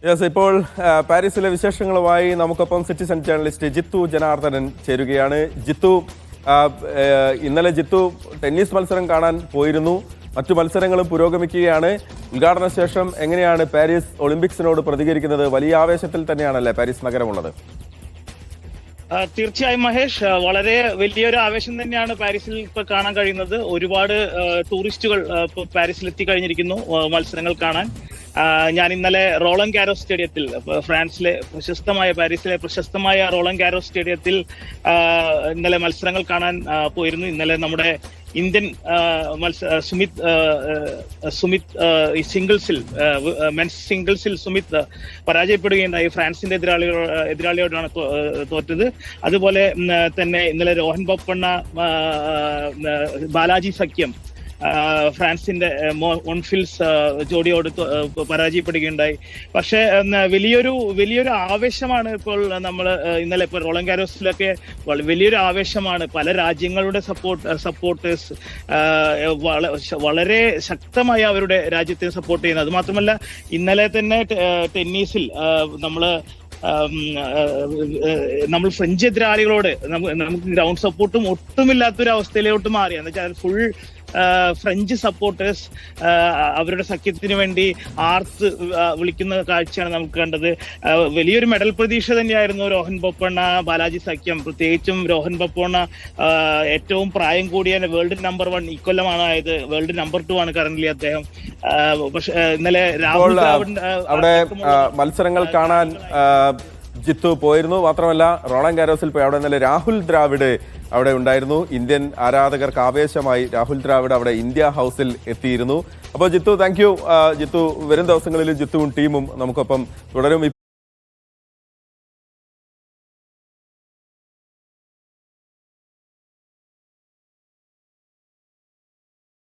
Yes, ഇപ്പോൾ പാരീസിലെ വിശേഷങ്ങളുമായി നമുക്കൊപ്പം സിറ്റിസൺ ജേർണലിസ്റ്റ് ജിത്തു ജനാർദ്ദനൻ ചേരുകയാണ്. ജിത്തു, ഇന്നലെ ജിത്തു ടെന്നീസ് മത്സരം കാണാൻ പോയിരുന്നു. മറ്റു മത്സരങ്ങളും പുരോഗമിക്കുകയാണ്. ഉദ്ഘാടന ശേഷം എങ്ങനെയാണ് പാരീസ് ഒളിമ്പിക്സിനോട് പ്രതികരിക്കുന്നത്? വലിയ ആവേശത്തിൽ തന്നെയാണല്ലേ പാരീസ് നഗരമുള്ളത്? തീർച്ചയായും മഹേഷ്, വളരെ വലിയൊരു ആവേശം തന്നെയാണ് പാരീസിൽ ഇപ്പൊ കാണാൻ കഴിയുന്നത്. ഒരുപാട് ടൂറിസ്റ്റുകൾ പാരീസിൽ എത്തിക്കഴിഞ്ഞിരിക്കുന്നു മത്സരങ്ങൾ കാണാൻ. ഞാൻ ഇന്നലെ റോളൻ ഗാരോസ് സ്റ്റേഡിയത്തിൽ, ഫ്രാൻസിലെ പാരീസിലെ പ്രശസ്തമായ റോളൻ ഗാരോസ് സ്റ്റേഡിയത്തിൽ ഇന്നലെ മത്സരങ്ങൾ കാണാൻ പോയിരുന്നു. ഇന്നലെ നമ്മുടെ ഇന്ത്യൻ സുമിത് സിംഗിൾസിൽ, മെൻസ് സിംഗിൾസിൽ സുമിത് പരാജയപ്പെടുകയുണ്ടായി. ഫ്രാൻസിന്റെ എതിരാളിയോടാണ് തോറ്റത്. അതുപോലെ തന്നെ ഇന്നലെ രോഹൻ ബൊപ്പണ്ണ ബാലാജി സഖ്യം ഫ്രാൻസിന്റെ മോൺഫിൽസ് ജോഡിയോട് പരാജയപ്പെടുകയുണ്ടായി. പക്ഷെ വലിയൊരു ആവേശമാണ് ഇപ്പോൾ നമ്മൾ ഇന്നലെ ഇപ്പോൾ റോളൻ ഗാരോസിലൊക്കെ വലിയൊരു ആവേശമാണ്. പല രാജ്യങ്ങളുടെ സപ്പോർട്ടേഴ്സ് വളരെ ശക്തമായി അവരുടെ രാജ്യത്തെ സപ്പോർട്ട് ചെയ്യുന്നത്. അത് മാത്രമല്ല, ഇന്നലെ തന്നെ ടെന്നീസിൽ നമ്മൾ ഫ്രഞ്ച് എതിരാളികളോട് നമുക്ക് ഗ്രൗണ്ട് സപ്പോർട്ടും ഒട്ടുമില്ലാത്തൊരു അവസ്ഥയിലോട്ട് മാറി. എന്ന് വെച്ചാൽ ഫുൾ ഫ്രഞ്ച് സപ്പോർട്ടേഴ്സ് അവരുടെ സഖ്യത്തിന് വേണ്ടി ആർത്ത് വിളിക്കുന്ന കാഴ്ചയാണ് നമുക്ക് കണ്ടത്. വലിയൊരു മെഡൽ പ്രതീക്ഷ തന്നെയായിരുന്നു രോഹൻ ബൊപ്പണ്ണ ബാലാജി സഖ്യം. പ്രത്യേകിച്ചും രോഹൻ ബൊപ്പണ്ണ ഏറ്റവും പ്രായം കൂടിയ വേൾഡ് നമ്പർ 1 ഇക്കൊല്ലമാണ് ആയത്. വേൾഡ് നമ്പർ 2 ആണ് കറന്റ്ലി അദ്ദേഹം. പക്ഷെ ഇന്നലെ രാഹുൽ ദ്രാവിഡ് അവിടെ മത്സരങ്ങൾ കാണാൻ ജിത്തു പോയിരുന്നു. മാത്രമല്ല, റോളൻ ഗാരോസിൽ പോയി അവിടെ ഇന്നലെ രാഹുൽ ദ്രാവിഡ് അവിടെ ഉണ്ടായിരുന്നു. ഇന്ത്യൻ ആരാധകർക്ക് ആവേശമായി രാഹുൽ ദ്രാവിഡ് അവിടെ ഇന്ത്യ ഹൗസിൽ എത്തിയിരുന്നു. അപ്പോൾ ജിത്തു, താങ്ക് യു. ജിത്തു, വരും ദിവസങ്ങളിൽ ജിത്തുവും ടീമും നമുക്കൊപ്പം തുടരും.